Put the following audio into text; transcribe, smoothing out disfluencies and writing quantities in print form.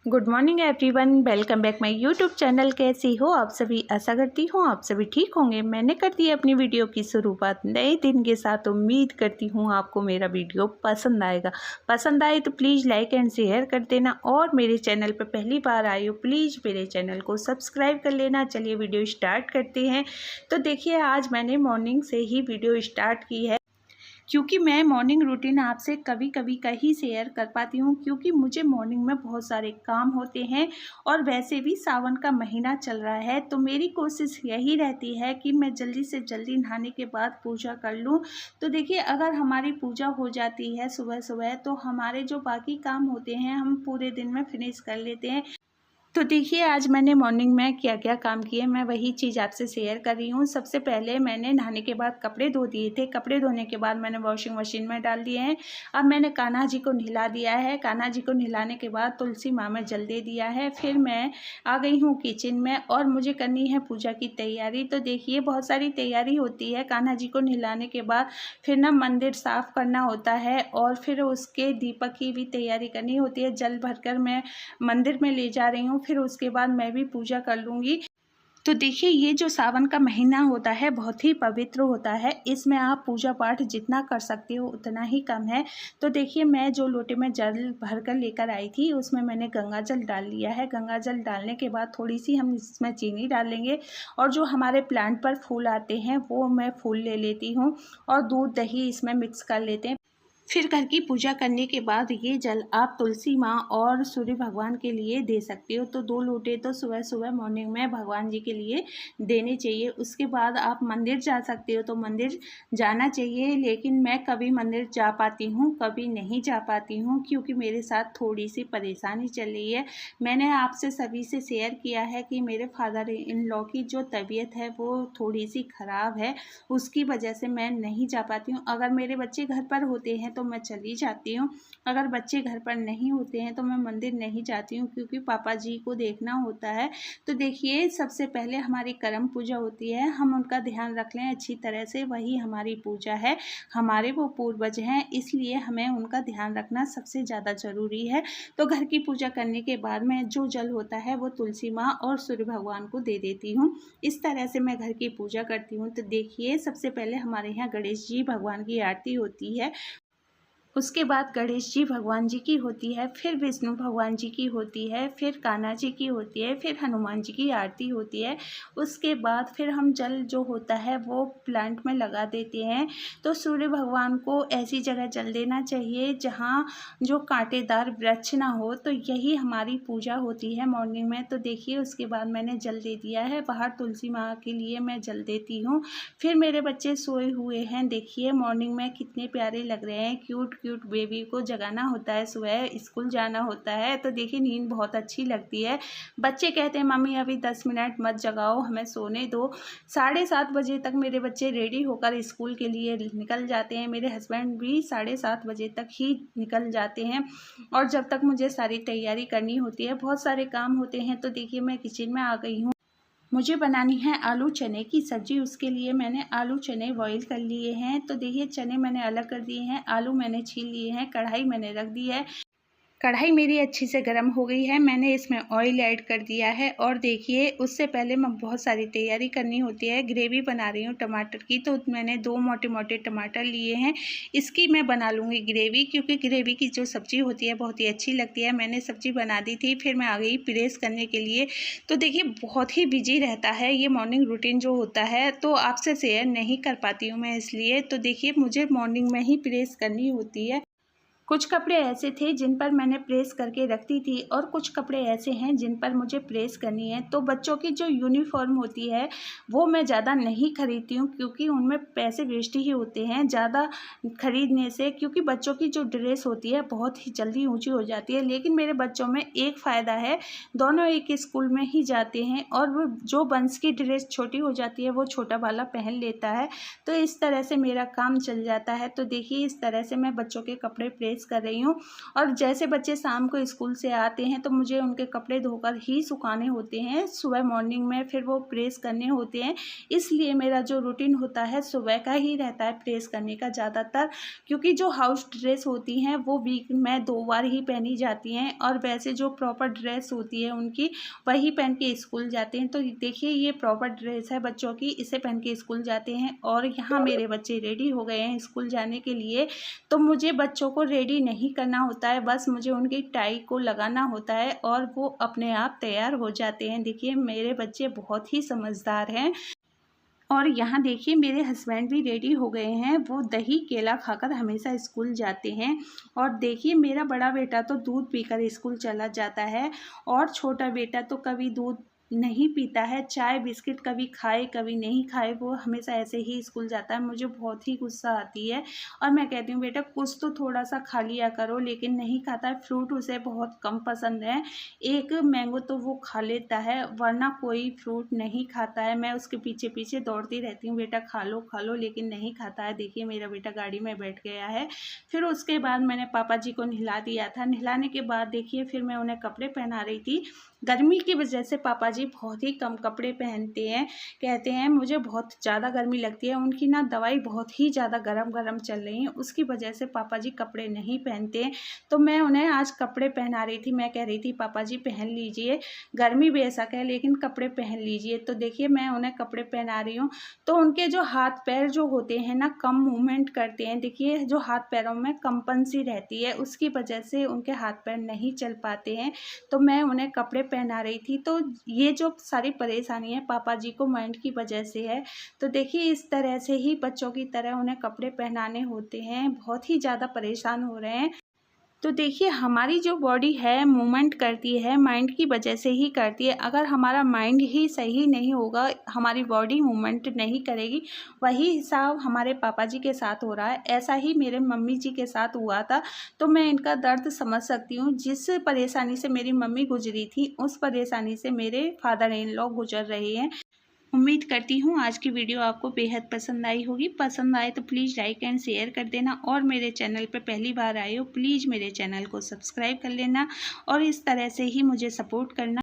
Good morning everyone, welcome back my YouTube channel. कैसी हो आप सभी? आशा करती हूँ आप सभी ठीक होंगे। मैंने कर दी अपनी वीडियो की शुरुआत नए दिन के साथ। उम्मीद करती हूँ आपको मेरा वीडियो पसंद आएगा। पसंद आए तो प्लीज़ लाइक एंड शेयर कर देना, और मेरे चैनल पर पहली बार आए हो प्लीज़ मेरे चैनल को सब्सक्राइब कर लेना। चलिए वीडियो स्टार्ट करते हैं। तो देखिए, आज मैंने मॉर्निंग से ही वीडियो स्टार्ट की है, क्योंकि मैं मॉर्निंग रूटीन आपसे कभी कभी का ही शेयर कर पाती हूँ, क्योंकि मुझे मॉर्निंग में बहुत सारे काम होते हैं। और वैसे भी सावन का महीना चल रहा है, तो मेरी कोशिश यही रहती है कि मैं जल्दी से जल्दी नहाने के बाद पूजा कर लूँ। तो देखिए, अगर हमारी पूजा हो जाती है सुबह सुबह, तो हमारे जो बाकी काम होते हैं हम पूरे दिन में फिनिश कर लेते हैं। तो देखिए, आज मैंने मॉर्निंग में क्या क्या काम किए मैं वही चीज़ आपसे शेयर कर रही हूँ। सबसे पहले मैंने नहाने के बाद कपड़े धो दिए थे। कपड़े धोने के बाद मैंने वॉशिंग मशीन में डाल दिए हैं। अब मैंने कान्हा जी को नहला दिया है। कान्हा जी को नहलाने के बाद तुलसी माँ में जल दे दिया है। फिर मैं आ गई हूँ किचन में, और मुझे करनी है पूजा की तैयारी। तो देखिए, बहुत सारी तैयारी होती है। कान्हा जी को नहलाने के बाद फिर ना मंदिर साफ़ करना होता है, और फिर उसके दीपक की भी तैयारी करनी होती है। जल भरकर मैं मंदिर में ले जा रही हूँ, फिर उसके बाद मैं भी पूजा कर लूँगी। तो देखिए, ये जो सावन का महीना होता है बहुत ही पवित्र होता है। इसमें आप पूजा पाठ जितना कर सकते हो उतना ही कम है। तो देखिए, मैं जो लोटे में जल भर कर लेकर आई थी उसमें मैंने गंगा जल डाल लिया है। गंगा जल डालने के बाद थोड़ी सी हम इसमें चीनी डाल लेंगे, और जो हमारे प्लांट पर फूल आते हैं वो मैं फूल ले लेती हूँ, और दूध दही इसमें मिक्स कर लेते हैं। फिर घर की पूजा करने के बाद ये जल आप तुलसी माँ और सूर्य भगवान के लिए दे सकते हो। तो 2 लोटे तो सुबह सुबह मॉर्निंग में भगवान जी के लिए देने चाहिए। उसके बाद आप मंदिर जा सकते हो, तो मंदिर जाना चाहिए। लेकिन मैं कभी मंदिर जा पाती हूँ, कभी नहीं जा पाती हूँ, क्योंकि मेरे साथ थोड़ी सी परेशानी चल रही है। मैंने आपसे सभी से शेयर किया है कि मेरे फादर इन लॉ की जो तबीयत है वो थोड़ी सी ख़राब है, उसकी वजह से मैं नहीं जा पाती हूँ। अगर मेरे बच्चे घर पर होते हैं तो मैं चली जाती हूँ, अगर बच्चे घर पर नहीं होते हैं तो मैं मंदिर नहीं जाती हूँ, क्योंकि पापा जी को देखना होता है। तो देखिए, सबसे पहले हमारी कर्म पूजा होती है, हम उनका ध्यान रख लें अच्छी तरह से, वही हमारी पूजा है। हमारे वो पूर्वज हैं, इसलिए हमें उनका ध्यान रखना सबसे ज़्यादा ज़रूरी है। तो घर की पूजा करने के बाद में जो जल होता है वो तुलसी माँ और सूर्य भगवान को दे देती हूँ। इस तरह से मैं घर की पूजा करती हूँ। तो देखिए, सबसे पहले हमारे यहाँ गणेश जी भगवान की आरती होती है, उसके बाद गणेश जी भगवान जी की होती है, फिर विष्णु भगवान जी की होती है, फिर कान्हा जी की होती है, फिर हनुमान जी की आरती होती है। उसके बाद फिर हम जल जो होता है वो प्लांट में लगा देते हैं। तो सूर्य भगवान को ऐसी जगह जल देना चाहिए जहाँ जो कांटेदार वृक्ष ना हो। तो यही हमारी पूजा होती है मॉर्निंग में। तो देखिए, उसके बाद मैंने जल दे दिया है। बाहर तुलसी माँ के लिए मैं जल देती हूँ। फिर मेरे बच्चे सोए हुए हैं। देखिए, मॉर्निंग में कितने प्यारे लग रहे हैं। क्यूट क्यूट बेबी को जगाना होता है, सुबह स्कूल जाना होता है। तो देखिए, नींद बहुत अच्छी लगती है। बच्चे कहते हैं मम्मी अभी 10 मिनट मत जगाओ, हमें सोने दो। 7:30 बजे तक मेरे बच्चे रेडी होकर स्कूल के लिए निकल जाते हैं। मेरे हस्बैंड भी 7:30 बजे तक ही निकल जाते हैं, और जब तक मुझे सारी तैयारी करनी होती है, बहुत सारे काम होते हैं। तो देखिए, मैं किचन में आ गई हूँ। मुझे बनानी है आलू चने की सब्ज़ी। उसके लिए मैंने आलू चने बॉईल कर लिए हैं। तो देखिए, चने मैंने अलग कर दिए हैं, आलू मैंने छील लिए हैं, कढ़ाई मैंने रख दी है। कढ़ाई मेरी अच्छी से गर्म हो गई है, मैंने इसमें ऑयल ऐड कर दिया है। और देखिए, उससे पहले मैं बहुत सारी तैयारी करनी होती है। ग्रेवी बना रही हूँ टमाटर की, तो मैंने 2 मोटे मोटे टमाटर लिए हैं। इसकी मैं बना लूँगी ग्रेवी, क्योंकि ग्रेवी की जो सब्ज़ी होती है बहुत ही अच्छी लगती है। मैंने सब्ज़ी बना दी थी, फिर मैं आ गई प्रेस करने के लिए। तो देखिए, बहुत ही बिजी रहता है ये मॉर्निंग रूटीन जो होता है, तो आपसे शेयर नहीं कर पाती हूँ मैं इसलिए। तो देखिए, मुझे मॉर्निंग में ही प्रेस करनी होती है। कुछ कपड़े ऐसे थे जिन पर मैंने प्रेस करके रखती थी, और कुछ कपड़े ऐसे हैं जिन पर मुझे प्रेस करनी है। तो बच्चों की जो यूनिफॉर्म होती है वो मैं ज़्यादा नहीं खरीदती हूँ, क्योंकि उनमें पैसे वेस्ट ही होते हैं ज़्यादा खरीदने से। क्योंकि बच्चों की जो ड्रेस होती है बहुत ही जल्दी ऊंची हो जाती है। लेकिन मेरे बच्चों में एक फ़ायदा है, दोनों एक स्कूल में ही जाते हैं, और वो जो बंस की ड्रेस छोटी हो जाती है वो छोटा वाला पहन लेता है। तो इस तरह से मेरा काम चल जाता है। तो देखिए, इस तरह से मैं बच्चों के कपड़े प्रेस प्रेस कर रही हूँ। और जैसे बच्चे शाम को स्कूल से आते हैं तो मुझे उनके कपड़े धोकर ही सुखाने होते हैं, सुबह मॉर्निंग में फिर वो प्रेस करने होते हैं। इसलिए मेरा जो रूटीन होता है सुबह का ही रहता है प्रेस करने का ज़्यादातर, क्योंकि जो हाउस ड्रेस होती हैं वो वीक में 2 बार ही पहनी जाती हैं, और वैसे जो प्रॉपर ड्रेस होती है उनकी वही पहन के स्कूल जाते हैं। तो देखिए ये प्रॉपर ड्रेस है बच्चों की, इसे पहन के स्कूल जाते हैं। और यहाँ मेरे बच्चे रेडी हो गए हैं स्कूल जाने के लिए। तो मुझे बच्चों को रेडी नहीं करना होता है, बस मुझे उनकी टाई को लगाना होता है और वो अपने आप तैयार हो जाते हैं। देखिए मेरे बच्चे बहुत ही समझदार हैं। और यहाँ देखिए मेरे हस्बैंड भी रेडी हो गए हैं, वो दही केला खाकर हमेशा स्कूल जाते हैं। और देखिए मेरा बड़ा बेटा तो दूध पीकर स्कूल चला जाता है, और छोटा बेटा तो कभी दूध नहीं पीता है, चाय बिस्किट कभी खाए कभी नहीं खाए, वो हमेशा ऐसे ही स्कूल जाता है। मुझे बहुत ही गुस्सा आती है और मैं कहती हूँ बेटा कुछ तो थोड़ा सा खा लिया करो, लेकिन नहीं खाता है। फ्रूट उसे बहुत कम पसंद है, एक मैंगो तो वो खा लेता है, वरना कोई फ्रूट नहीं खाता है। मैं उसके पीछे पीछे दौड़ती रहती हूँ, बेटा खा लो, लेकिन नहीं खाता है। देखिए मेरा बेटा गाड़ी में बैठ गया है। फिर उसके बाद मैंने पापा जी को नहला दिया था। नहलाने के बाद देखिए फिर मैं उन्हें कपड़े पहना रही थी। गर्मी की वजह से पापा जी बहुत ही कम कपड़े पहनते हैं, कहते हैं मुझे बहुत ज़्यादा गर्मी लगती है। उनकी ना दवाई बहुत ही ज़्यादा गरम चल रही है, उसकी वजह से पापा जी कपड़े नहीं पहनते। तो मैं उन्हें आज कपड़े पहना रही थी। मैं कह रही थी पापा जी पहन लीजिए, गर्मी बेशक है लेकिन कपड़े पहन लीजिए। तो देखिए मैं उन्हें कपड़े पहना रही हूँ। तो उनके जो हाथ पैर जो होते हैं ना कम मूवमेंट करते हैं। देखिए जो हाथ पैरों में कंपन सी रहती है, उसकी वजह से उनके हाथ पैर नहीं चल पाते हैं। तो मैं उन्हें कपड़े पहना रही थी। तो ये जो सारी परेशानी है पापा जी को माइंड की वजह से है। तो देखिए इस तरह से ही बच्चों की तरह उन्हें कपड़े पहनाने होते हैं, बहुत ही ज़्यादा परेशान हो रहे हैं। तो देखिए हमारी जो बॉडी है मूवमेंट करती है माइंड की वजह से ही करती है। अगर हमारा माइंड ही सही नहीं होगा, हमारी बॉडी मूवमेंट नहीं करेगी। वही हिसाब हमारे पापा जी के साथ हो रहा है, ऐसा ही मेरे मम्मी जी के साथ हुआ था। तो मैं इनका दर्द समझ सकती हूँ। जिस परेशानी से मेरी मम्मी गुजरी थी उस परेशानी से मेरे फादर इन लॉ गुजर रहे हैं। उम्मीद करती हूँ आज की वीडियो आपको बेहद पसंद आई होगी। पसंद आए तो प्लीज़ लाइक एंड शेयर कर देना, और मेरे चैनल पर पहली बार आए हो प्लीज़ मेरे चैनल को सब्सक्राइब कर लेना, और इस तरह से ही मुझे सपोर्ट करना।